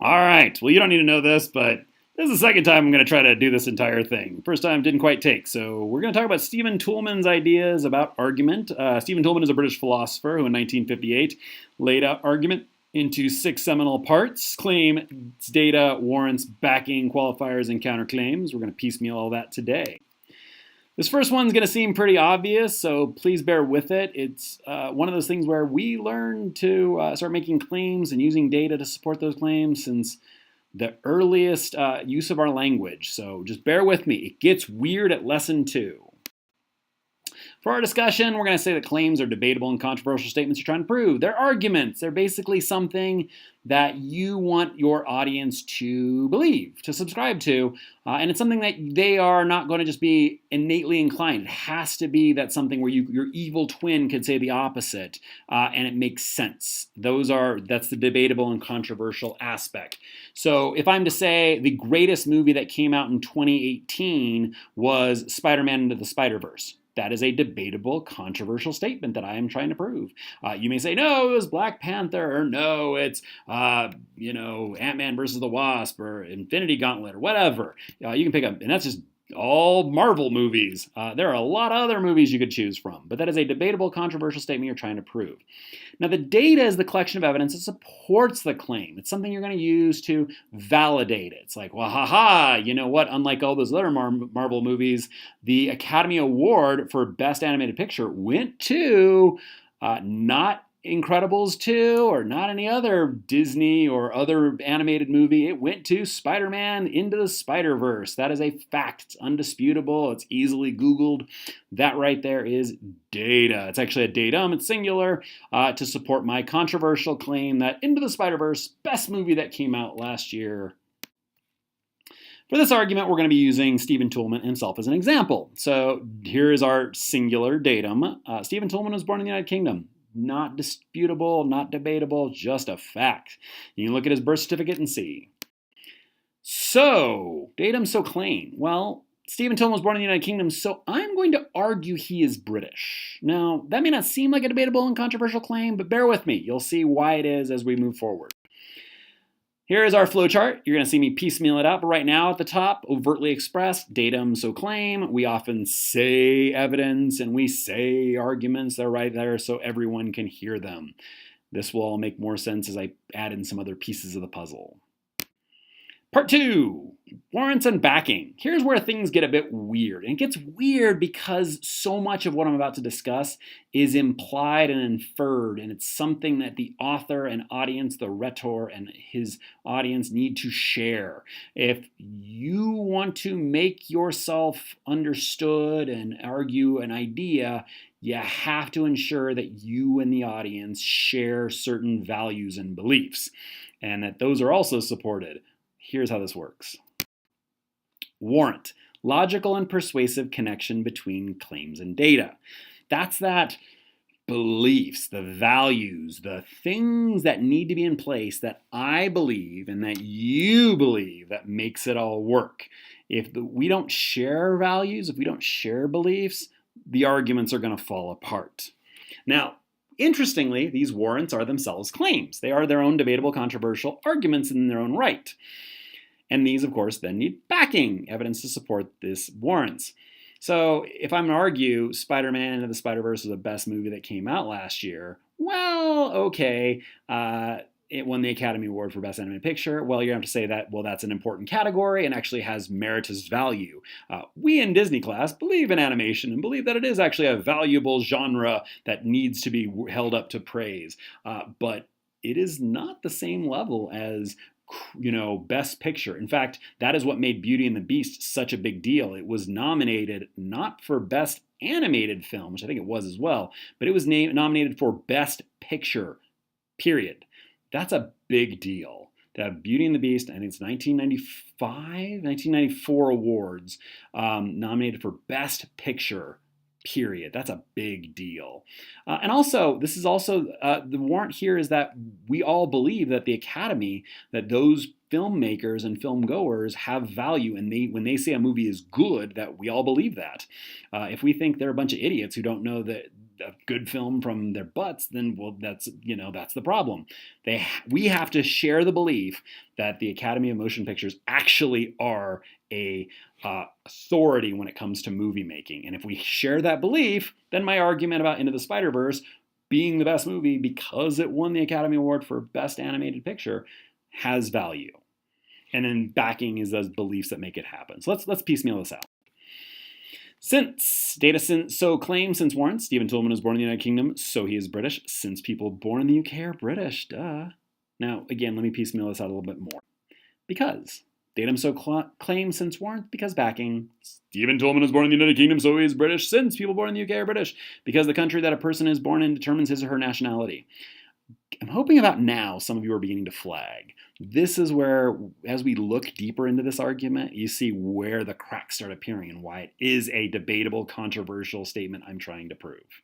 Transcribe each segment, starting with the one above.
All right. Well, you don't need to know this, but this is the second time I'm going to try to do this entire thing. First time didn't quite take. So we're going to talk about Stephen Toulmin's ideas about argument. Stephen Toulmin is a British philosopher who in 1958 laid out argument into 6 seminal parts: claim, data, warrants, backing, qualifiers, and counterclaims. We're going to piecemeal all that today. This first one's going to seem pretty obvious, so please bear with it. It's one of those things where we learn to start making claims and using data to support those claims since the earliest use of our language. So just bear with me. It gets weird at lesson 2. For our discussion, we're going to say that claims are debatable and controversial statements you're trying to prove. They're arguments. They're basically something that you want your audience to believe, to subscribe to, and it's something that they are not going to just be innately inclined. It has to be that something where your evil twin could say the opposite, and it makes sense. That's the debatable and controversial aspect. So if I'm to say the greatest movie that came out in 2018 was Spider-Man Into the Spider-Verse, that is a debatable, controversial statement that I am trying to prove. You may say, no, it was Black Panther, or no, it's Ant-Man versus the Wasp, or Infinity Gauntlet, or whatever. You can pick up, and that's just all Marvel movies. There are a lot of other movies you could choose from, but that is a debatable, controversial statement you're trying to prove. Now, the data is the collection of evidence that supports the claim. It's something you're going to use to validate it. It's like, well, haha, you know what? Unlike all those other Marvel movies, the Academy Award for Best Animated Picture went to not Incredibles 2 or not any other Disney or other animated movie. It went to Spider-Man Into the Spider-Verse. That is a fact. It's undisputable. It's easily Googled. That right there is data. It's actually a datum. It's singular to support my controversial claim that Into the Spider-Verse, best movie that came out last year. For this argument, we're going to be using Stephen Toulmin himself as an example. So here is our singular datum. Stephen Toulmin was born in the United Kingdom. Not disputable, not debatable, just a fact. You can look at his birth certificate and see. So, datum, so claim. Well, Stephen Toulmin was born in the United Kingdom, so I'm going to argue he is British. Now, that may not seem like a debatable and controversial claim, but bear with me. You'll see why it is as we move forward. Here is our flowchart. You're going to see me piecemeal it up. Right now at the top, overtly expressed, datum, so claim. We often say evidence and we say arguments. They're right there so everyone can hear them. This will all make more sense as I add in some other pieces of the puzzle. Part 2, warrants and backing. Here's where things get a bit weird. And it gets weird because so much of what I'm about to discuss is implied and inferred, and it's something that the author and audience, the rhetor and his audience need to share. If you want to make yourself understood and argue an idea, you have to ensure that you and the audience share certain values and beliefs, and that those are also supported. Here's how this works. Warrant, logical and persuasive connection between claims and data. That's that beliefs, the values, the things that need to be in place that I believe and that you believe that makes it all work. If we don't share values, if we don't share beliefs, the arguments are going to fall apart. Now, interestingly, these warrants are themselves claims. They are their own debatable, controversial arguments in their own right. And these, of course, then need backing, evidence to support this warrants. So if I'm going to argue Spider-Man Into the Spider-Verse is the best movie that came out last year, well, okay, it won the Academy Award for Best Animated Picture. Well, you have to say that, well, that's an important category and actually has meritorious value. We in Disney class believe in animation and believe that it is actually a valuable genre that needs to be held up to praise. But it is not the same level as Best Picture. In fact, that is what made Beauty and the Beast such a big deal. It was nominated not for Best Animated Film, which I think it was as well, but it was nominated for Best Picture, period. That's a big deal. To have Beauty and the Beast, I think it's 1994 awards, nominated for Best Picture, period. That's a big deal. And also, this is also, the warrant here is that we all believe that the Academy, that those filmmakers and film goers have value, and when they say a movie is good, that we all believe that. If we think they're a bunch of idiots who don't know that a good film from their butts, then well, that's the problem. We have to share the belief that the Academy of Motion Pictures actually are a authority when it comes to movie making. And if we share that belief, then my argument about Into the Spider-Verse being the best movie because it won the Academy Award for Best Animated Picture has value. And then backing is those beliefs that make it happen. So let's piecemeal this out. So claims since warrants. Stephen Toulmin was born in the United Kingdom, so he is British. Since people born in the UK are British, duh. Now, again, let me piecemeal this out a little bit more. Because. Datum so claims since warrant, because backing. Stephen Toulmin was born in the United Kingdom, so he is British. Since people born in the UK are British, because the country that a person is born in determines his or her nationality. I'm hoping about now some of you are beginning to flag. This is where, as we look deeper into this argument, you see where the cracks start appearing and why it is a debatable, controversial statement I'm trying to prove.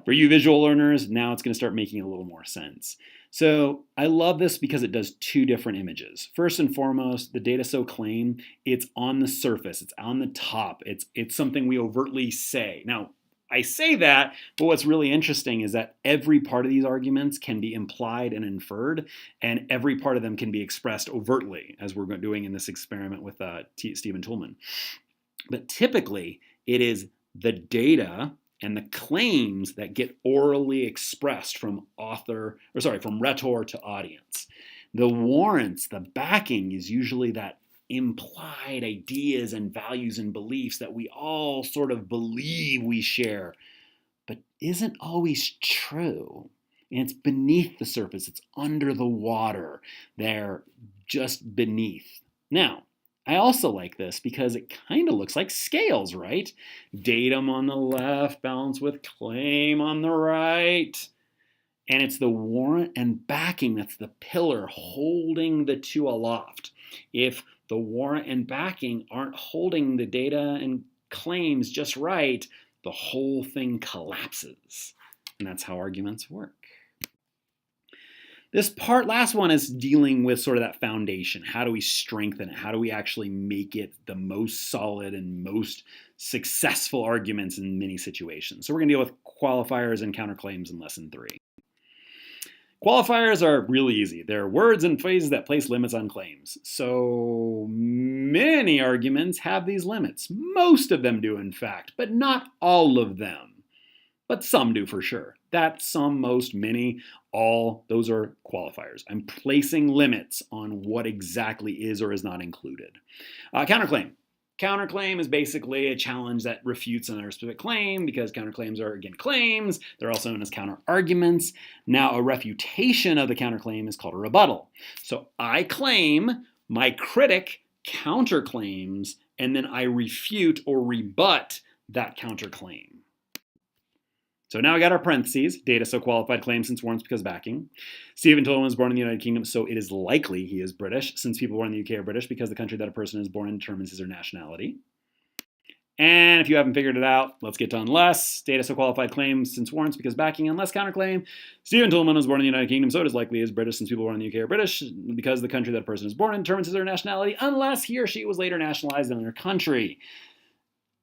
For you visual learners, now it's going to start making a little more sense. So I love this because it does two different images. First and foremost, the data so claim, it's on the surface, it's on the top, it's something we overtly say. Now, I say that, but what's really interesting is that every part of these arguments can be implied and inferred, and every part of them can be expressed overtly, as we're doing in this experiment with Stephen Toulmin. But typically, it is the data and the claims that get orally expressed from rhetor to audience. The warrants, the backing, is usually that implied ideas and values and beliefs that we all sort of believe we share, but isn't always true. And it's beneath the surface, it's under the water. They're just beneath. Now, I also like this because it kind of looks like scales, right? Datum on the left, balance with claim on the right. And it's the warrant and backing that's the pillar holding the two aloft. If the warrant and backing aren't holding the data and claims just right, the whole thing collapses. And that's how arguments work. This last one is dealing with sort of that foundation. How do we strengthen it? How do we actually make it the most solid and most successful arguments in many situations? So we're going to deal with qualifiers and counterclaims in lesson 3. Qualifiers are really easy. They're words and phrases that place limits on claims. So many arguments have these limits. Most of them do, in fact, but not all of them. But some do for sure. That, some, most, many, all, those are qualifiers. I'm placing limits on what exactly is or is not included. Counterclaim. Counterclaim is basically a challenge that refutes another specific claim because counterclaims are, again, claims. They're also known as counterarguments. Now, a refutation of the counterclaim is called a rebuttal. So I claim, my critic counterclaims, and then I refute or rebut that counterclaim. So now we got our parentheses, data so qualified claims since warrants because backing. Stephen Toulmin was born in the United Kingdom, so it is likely he is British, since people born in the UK are British because the country that a person is born in determines his or her nationality. And if you haven't figured it out, let's get to unless. Data so qualified claims since warrants because backing, unless counterclaim. Stephen Toulmin was born in the United Kingdom, so it is likely he is British, since people born in the UK are British because the country that a person is born in determines his or her nationality, unless he or she was later nationalized in another country.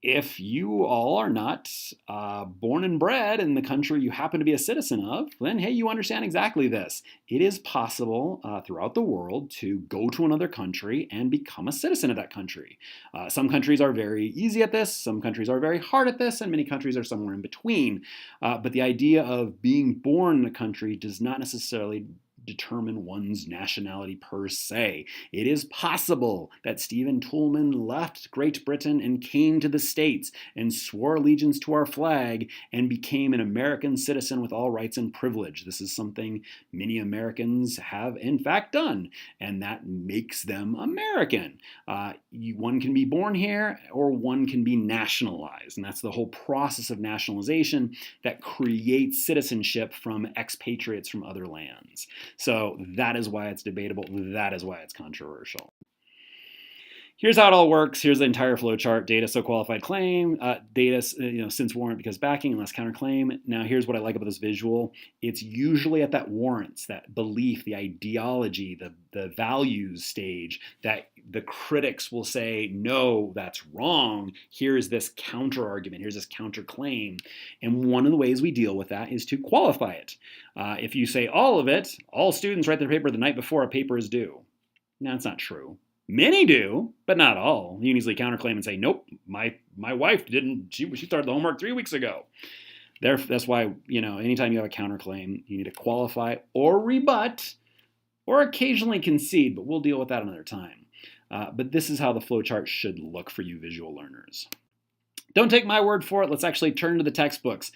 If you all are not born and bred in the country you happen to be a citizen of, then hey, you understand exactly this. It is possible throughout the world to go to another country and become a citizen of that country. Some countries are very easy at this, some countries are very hard at this, and many countries are somewhere in between. But the idea of being born in a country does not necessarily determine one's nationality per se. It is possible that Stephen Toulmin left Great Britain and came to the States and swore allegiance to our flag and became an American citizen with all rights and privilege. This is something many Americans have in fact done, and that makes them American. One can be born here or one can be nationalized, and that's the whole process of nationalization that creates citizenship from expatriates from other lands. So that is why it's debatable. That is why it's controversial. Here's how it all works. Here's the entire flow chart. Data, so qualified claim. Data, since warrant because backing, unless counterclaim. Now, here's what I like about this visual. It's usually at that warrants, that belief, the ideology, the values stage that the critics will say, no, that's wrong. Here's this counter argument. Here's this counter claim. And one of the ways we deal with that is to qualify it. If you say all of it, all students write their paper the night before a paper is due. Now, that's not true. Many do, but not all. You can easily counterclaim and say, nope, my wife didn't, she started the homework 3 weeks ago. That's why, anytime you have a counterclaim, you need to qualify or rebut or occasionally concede, but we'll deal with that another time. But this is how the flowchart should look for you visual learners. Don't take my word for it. Let's actually turn to the textbooks.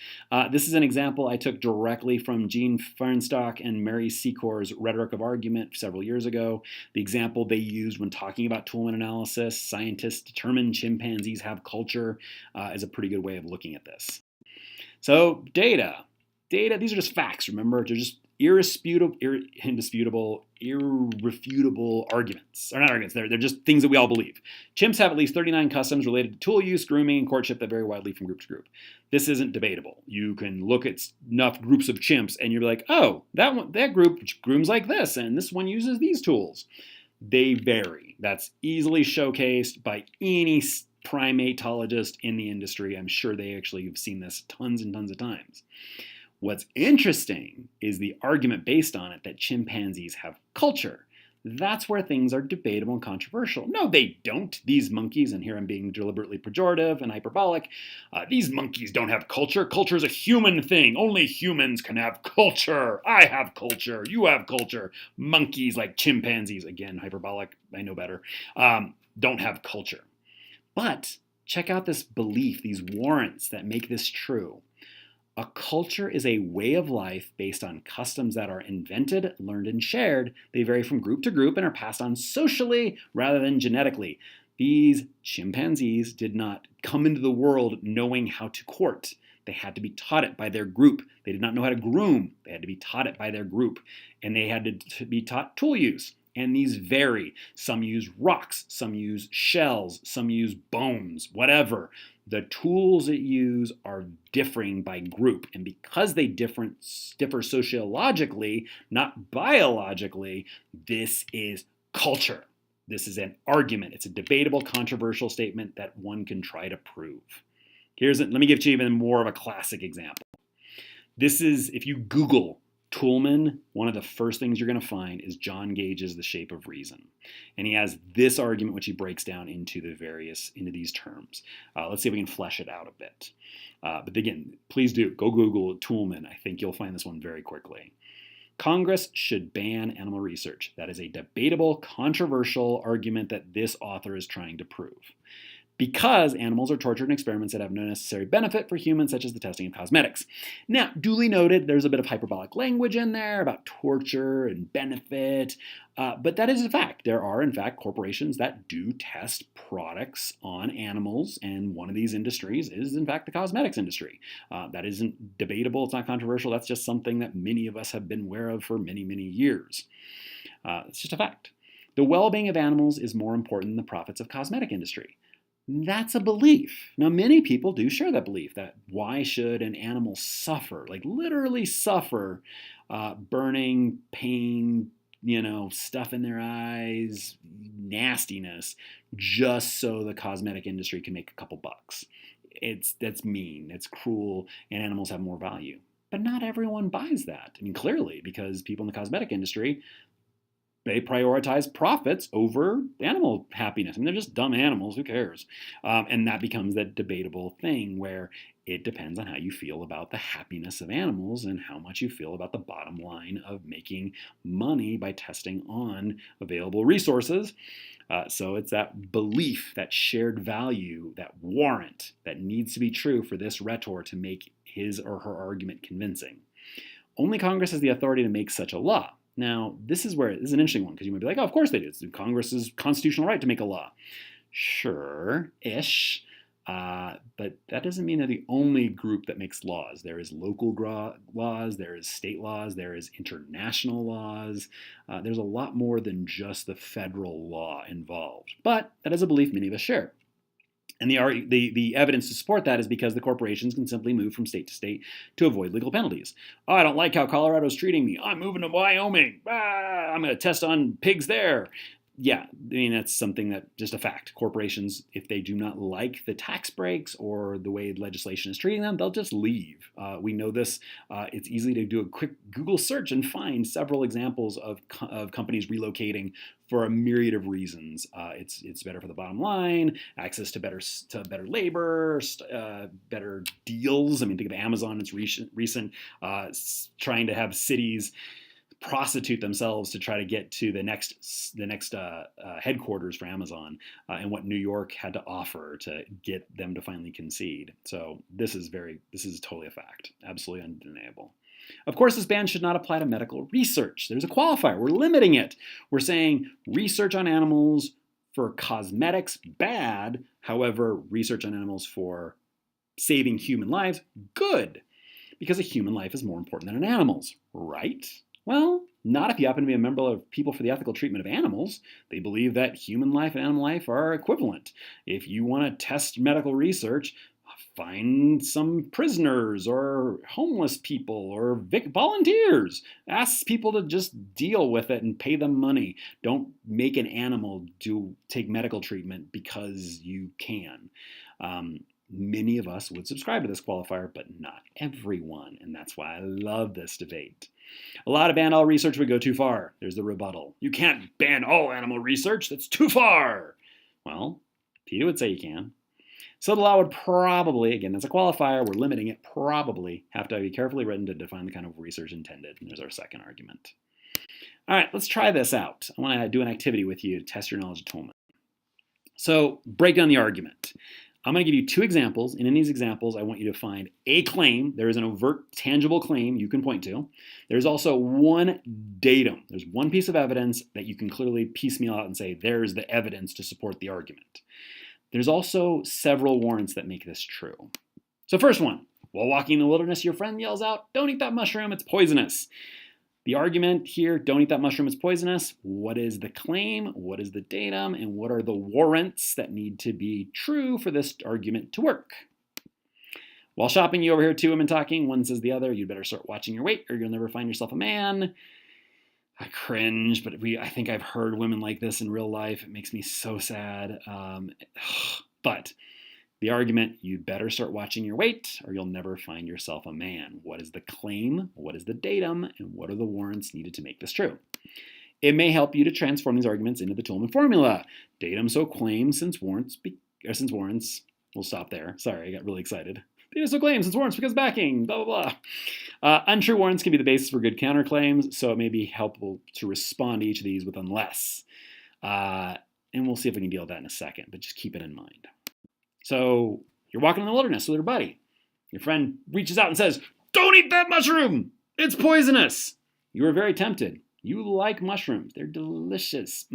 This is an example I took directly from Gene Fernstock and Mary Secor's Rhetoric of Argument several years ago. The example they used when talking about Toulmin analysis, scientists determine chimpanzees have culture, is a pretty good way of looking at this. So data, these are just facts, remember? They're just irrefutable arguments. Or not arguments, they're just things that we all believe. Chimps have at least 39 customs related to tool use, grooming, and courtship that vary widely from group to group. This isn't debatable. You can look at enough groups of chimps and you're like, oh, that group grooms like this, and this one uses these tools. They vary. That's easily showcased by any primatologist in the industry. I'm sure they actually have seen this tons and tons of times. What's interesting is the argument based on it that chimpanzees have culture. That's where things are debatable and controversial. No, they don't. These monkeys, and here I'm being deliberately pejorative and hyperbolic, these monkeys don't have culture. Culture is a human thing. Only humans can have culture. I have culture. You have culture. Monkeys, like chimpanzees, again, hyperbolic, I know better, don't have culture. But check out this belief, these warrants that make this true. A culture is a way of life based on customs that are invented, learned, and shared. They vary from group to group and are passed on socially rather than genetically. These chimpanzees did not come into the world knowing how to court. They had to be taught it by their group. They did not know how to groom. They had to be taught it by their group. And they had to be taught tool use. And these vary. Some use rocks, some use shells, some use bones, whatever. The tools it use are differing by group. And because they differ sociologically, not biologically, this is culture. This is an argument. It's a debatable, controversial statement that one can try to prove. Let me give you even more of a classic example. This is, if you Google Toulmin, one of the first things you're going to find is John Gage's The Shape of Reason. And he has this argument which he breaks down into these terms. Let's see if we can flesh it out a bit. But again, please do, go Google Toulmin. I think you'll find this one very quickly. Congress should ban animal research. That is a debatable, controversial argument that this author is trying to prove. Because animals are tortured in experiments that have no necessary benefit for humans, such as the testing of cosmetics. Now, duly noted, there's a bit of hyperbolic language in there about torture and benefit, but that is a fact. There are, in fact, corporations that do test products on animals, and one of these industries is, in fact, the cosmetics industry. That isn't debatable, it's not controversial, that's just something that many of us have been aware of for many, many years. It's just a fact. The well-being of animals is more important than the profits of cosmetic industry. That's a belief. Now, many people do share that belief, that why should an animal suffer, like literally suffer, burning, pain, stuff in their eyes, nastiness, just so the cosmetic industry can make a couple bucks. That's mean, it's cruel, and animals have more value. But not everyone buys that. I mean, clearly, because people in the cosmetic industry, they prioritize profits over animal happiness. I mean, they're just dumb animals. Who cares? And that becomes that debatable thing where it depends on how you feel about the happiness of animals and how much you feel about the bottom line of making money by testing on available resources. So it's that belief, that shared value, that warrant that needs to be true for this rhetor to make his or her argument convincing. Only Congress has the authority to make such a law. Now, this is an interesting one, because you might be like, oh, of course they do. It's Congress's constitutional right to make a law. Sure-ish. But that doesn't mean they're the only group that makes laws. There is local laws, there is state laws, there is international laws. There's a lot more than just the federal law involved. But that is a belief many of us share. And the evidence to support that is because the corporations can simply move from state to state to avoid legal penalties. Oh, I don't like how Colorado's treating me. I'm moving to Wyoming. I'm going to test on pigs there. Yeah, I mean, that's something that just a fact. Corporations, if they do not like the tax breaks or the way legislation is treating them, they'll just leave. We know this. It's easy to do a quick Google search and find several examples of companies relocating for a myriad of reasons. It's better for the bottom line, access to better labor, better deals. I mean, think of Amazon. It's recent trying to have cities prostitute themselves to try to get to the next headquarters for Amazon, and what New York had to offer to get them to finally concede. So this is totally a fact, absolutely undeniable. Of course, this ban should not apply to medical research. There's a qualifier. We're limiting it. We're saying research on animals for cosmetics, bad. However, research on animals for saving human lives, good. Because a human life is more important than an animal's, right? Well, not if you happen to be a member of People for the Ethical Treatment of Animals. They believe that human life and animal life are equivalent. If you want to test medical research, find some prisoners or homeless people or volunteers. Ask people to just deal with it and pay them money. Don't make an animal take medical treatment because you can. Many of us would subscribe to this qualifier, but not everyone, and that's why I love this debate. A lot of ban all research would go too far. There's the rebuttal. You can't ban all animal research. That's too far. Well, PETA would say you can. So the law would probably, again, that's a qualifier, we're limiting it, probably have to be carefully written to define the kind of research intended. And there's our second argument. All right, let's try this out. I want to do an activity with you to test your knowledge of Toulmin. So break down the argument. I'm going to give you two examples, and in these examples, I want you to find a claim. There is an overt, tangible claim you can point to. There's also one datum. There's one piece of evidence that you can clearly piecemeal out and say, there's the evidence to support the argument. There's also several warrants that make this true. So first one, while walking in the wilderness, your friend yells out, "Don't eat that mushroom, it's poisonous." The argument here, don't eat that mushroom, it's poisonous. What is the claim? What is the datum? And what are the warrants that need to be true for this argument to work? While shopping, you overhear two women talking. One says the other, "You'd better start watching your weight or you'll never find yourself a man." I cringe, but I think I've heard women like this in real life. It makes me so sad. But the argument, "You better start watching your weight or you'll never find yourself a man." What is the claim? What is the datum? And what are the warrants needed to make this true? It may help you to transform these arguments into the Toulmin formula. Datum, so claim, since warrants. We'll stop there. Sorry, I got really excited. Datum, so claim, since warrants, because backing, blah, blah, blah. Untrue warrants can be the basis for good counterclaims, so it may be helpful to respond to each of these with unless. And we'll see if we can deal with that in a second, but just keep it in mind. So you're walking in the wilderness with your buddy. Your friend reaches out and says, "Don't eat that mushroom. It's poisonous." You are very tempted. You like mushrooms. They're delicious.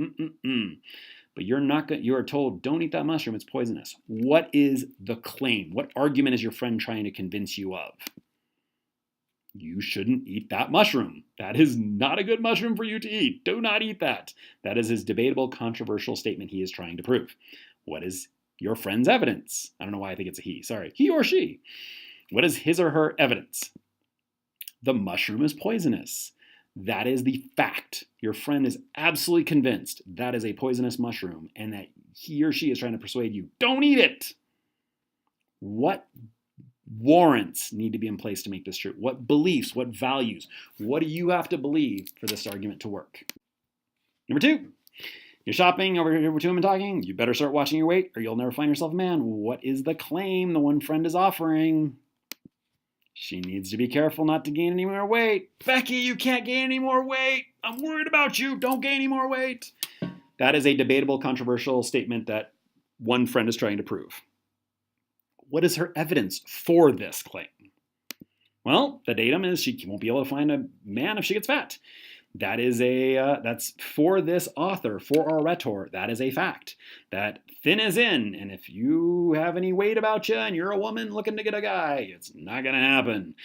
But you are told, "Don't eat that mushroom. It's poisonous." What is the claim? What argument is your friend trying to convince you of? You shouldn't eat that mushroom. That is not a good mushroom for you to eat. Do not eat that. That is his debatable, controversial statement he is trying to prove. What is your friend's evidence? I don't know why I think it's a he. Sorry. He or she. What is his or her evidence? The mushroom is poisonous. That is the fact. Your friend is absolutely convinced that is a poisonous mushroom and that he or she is trying to persuade you, don't eat it. What warrants need to be in place to make this true? What beliefs, what values, what do you have to believe for this argument to work? Number two. You're shopping, over here with two women talking. You better start watching your weight or you'll never find yourself a man. What is the claim the one friend is offering? She needs to be careful not to gain any more weight. "Becky, you can't gain any more weight. I'm worried about you. Don't gain any more weight." That is a debatable, controversial statement that one friend is trying to prove. What is her evidence for this claim? Well, the datum is she won't be able to find a man if she gets fat. That is that's for this author, for our rhetor, that is a fact. That thin is in, and if you have any weight about you and you're a woman looking to get a guy, it's not going to happen.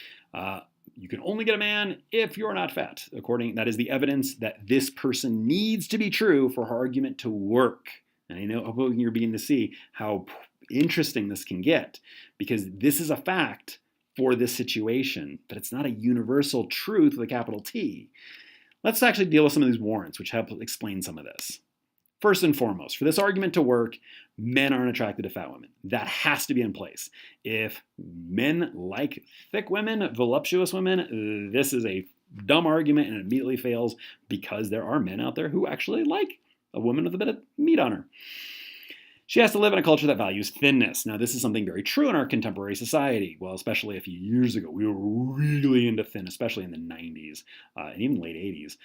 You can only get a man if you're not fat. That is the evidence that this person needs to be true for her argument to work. And I know, hoping you're beginning to see how interesting this can get, because this is a fact for this situation, but it's not a universal truth with a capital T. Let's actually deal with some of these warrants, which help explain some of this. First and foremost, for this argument to work, men aren't attracted to fat women. That has to be in place. If men like thick women, voluptuous women, this is a dumb argument and it immediately fails, because there are men out there who actually like a woman with a bit of meat on her. She has to live in a culture that values thinness. Now, this is something very true in our contemporary society. Well, especially a few years ago, we were really into thin, especially in the 90s and even late 80s.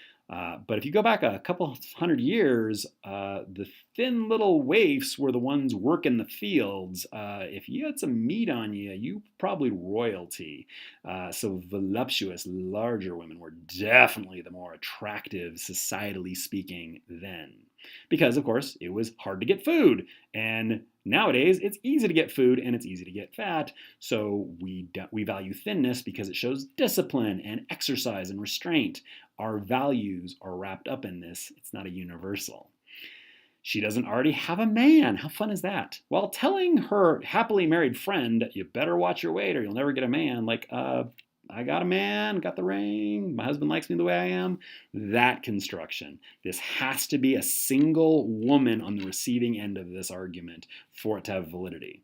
But if you go back a couple hundred years, the thin little waifs were the ones working the fields. If you had some meat on you, you probably royalty. So voluptuous, larger women were definitely the more attractive, societally speaking, then. Because, of course, it was hard to get food. And nowadays, it's easy to get food and it's easy to get fat. So we value thinness because it shows discipline and exercise and restraint. Our values are wrapped up in this. It's not a universal. She doesn't already have a man. How fun is that? While telling her happily married friend, you better watch your weight or you'll never get a man, like, I got a man, got the ring, my husband likes me the way I am. That construction. This has to be a single woman on the receiving end of this argument for it to have validity.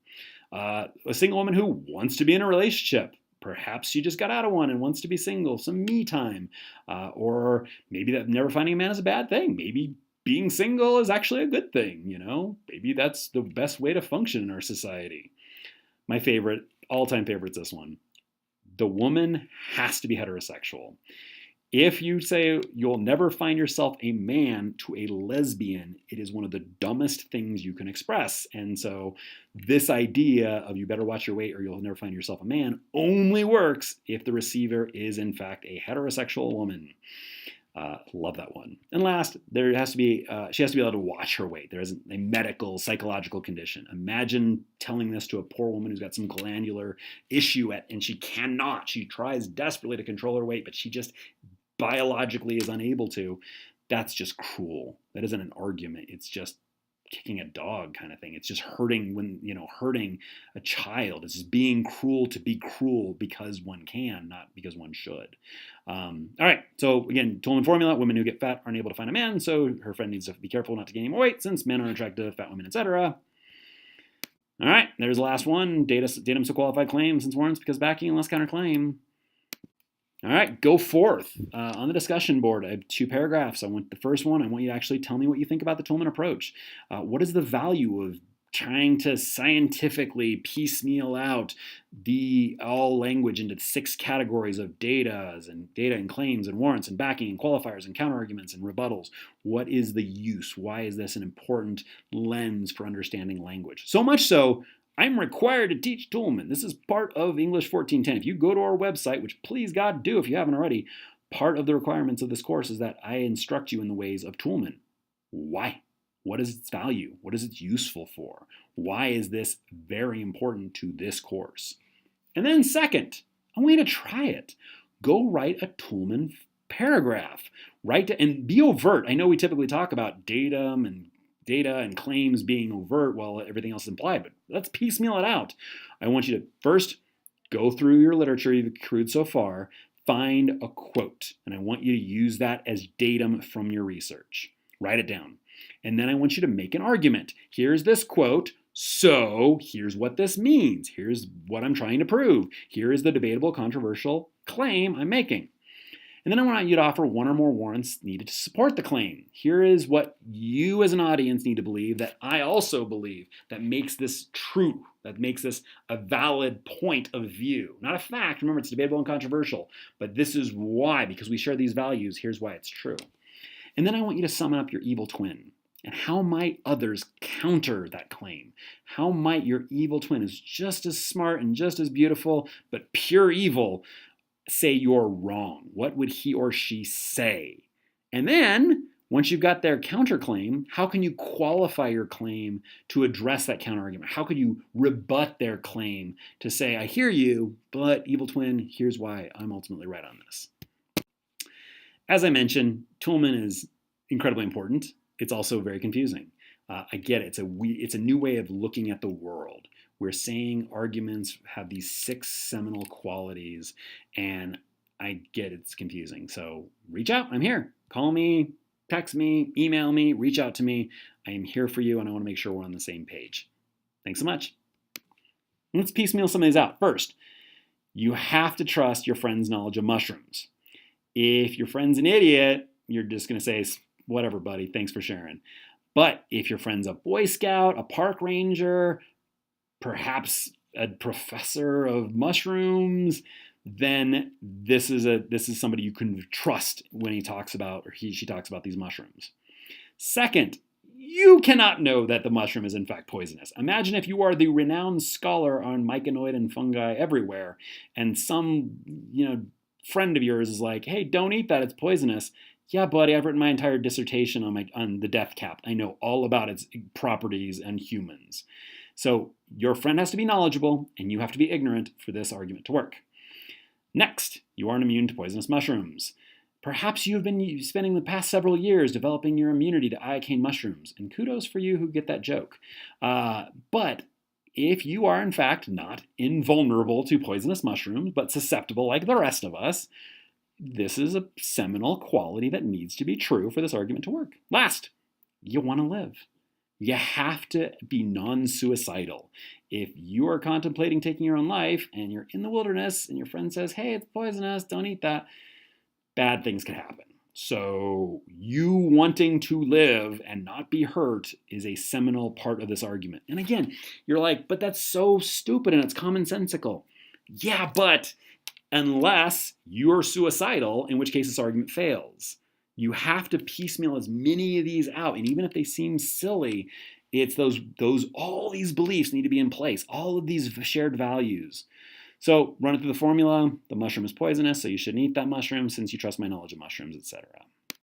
A single woman who wants to be in a relationship. Perhaps she just got out of one and wants to be single, some me time. Or maybe that never finding a man is a bad thing. Maybe being single is actually a good thing, you know? Maybe that's the best way to function in our society. My favorite, all-time favorite is this one. The woman has to be heterosexual. If you say you'll never find yourself a man to a lesbian, it is one of the dumbest things you can express. And so this idea of you better watch your weight or you'll never find yourself a man only works if the receiver is in fact a heterosexual woman. Love that one. And last, she has to be able to watch her weight. There isn't a medical, psychological condition. Imagine telling this to a poor woman who's got some glandular issue and she cannot. She tries desperately to control her weight, but she just biologically is unable to. That's just cruel. That isn't an argument. It's just kicking a dog kind of thing. It's just hurting a child. It's just being cruel to be cruel because one can, not because one should. All right. So again, Toulmin formula: women who get fat aren't able to find a man, so her friend needs to be careful not to gain any more weight since men aren't attracted to fat women, etc. All right. There's the last one: datum so qualified claim since warrants because backing unless counterclaim. All right, go forth. On the discussion board, I have 2 paragraphs. The first one, I want you to actually tell me what you think about the Toulmin approach. What is the value of trying to scientifically piecemeal out all language into 6 categories of data and claims and warrants and backing and qualifiers and counterarguments and rebuttals? What is the use? Why is this an important lens for understanding language? So much so, I'm required to teach Toulmin. This is part of English 1410. If you go to our website, which please God do if you haven't already, part of the requirements of this course is that I instruct you in the ways of Toulmin. Why? What is its value? What is it useful for? Why is this very important to this course? And then second, I want you to try it. Go write a Toulmin paragraph. And be overt. I know we typically talk about data and claims being overt while everything else is implied, but let's piecemeal it out. I want you to first go through your literature you've accrued so far, find a quote, and I want you to use that as datum from your research. Write it down. And then I want you to make an argument. Here's this quote, so here's what this means. Here's what I'm trying to prove. Here is the debatable, controversial claim I'm making. And then I want you to offer 1 or more warrants needed to support the claim. Here is what you as an audience need to believe that I also believe that makes this true, that makes this a valid point of view. Not a fact, remember it's debatable and controversial, but this is why, because we share these values, here's why it's true. And then I want you to summon up your evil twin. And how might others counter that claim? How might your evil twin, who's just as smart and just as beautiful, but pure evil, say you're wrong? What would he or she say? And then, once you've got their counterclaim, how can you qualify your claim to address that counterargument? How could you rebut their claim to say, I hear you, but evil twin, here's why I'm ultimately right on this. As I mentioned, Toulmin is incredibly important. It's also very confusing. I get it. It's a new way of looking at the world. We're saying arguments have these 6 seminal qualities, and I get it's confusing. So reach out. I'm here. Call me, text me, email me, reach out to me. I am here for you, and I want to make sure we're on the same page. Thanks so much. Let's piecemeal some of these out. First, you have to trust your friend's knowledge of mushrooms. If your friend's an idiot, you're just going to say, whatever, buddy, thanks for sharing. But if your friend's a Boy Scout, a park ranger, perhaps a professor of mushrooms, then this is somebody you can trust when he talks about, or she talks about these mushrooms. Second, you cannot know that the mushroom is in fact poisonous. Imagine if you are the renowned scholar on myconiid and fungi everywhere, and some friend of yours is like, hey, don't eat that, it's poisonous. Yeah, buddy, I've written my entire dissertation on the death cap. I know all about its properties and humans. So your friend has to be knowledgeable, and you have to be ignorant for this argument to work. Next, you aren't immune to poisonous mushrooms. Perhaps you've been spending the past several years developing your immunity to iocane mushrooms, and kudos for you who get that joke. But if you are in fact not invulnerable to poisonous mushrooms, but susceptible like the rest of us, this is a seminal quality that needs to be true for this argument to work. Last, you want to live. You have to be non-suicidal. If you are contemplating taking your own life and you're in the wilderness and your friend says, hey, it's poisonous, don't eat that, bad things can happen. So you wanting to live and not be hurt is a seminal part of this argument. And again, you're like, but that's so stupid and it's commonsensical. Yeah, but unless you're suicidal, in which case this argument fails. You have to piecemeal as many of these out, and even if they seem silly, it's all these beliefs need to be in place, all of these shared values. So run it through the formula. The mushroom is poisonous, so you shouldn't eat that mushroom since you trust my knowledge of mushrooms, etc.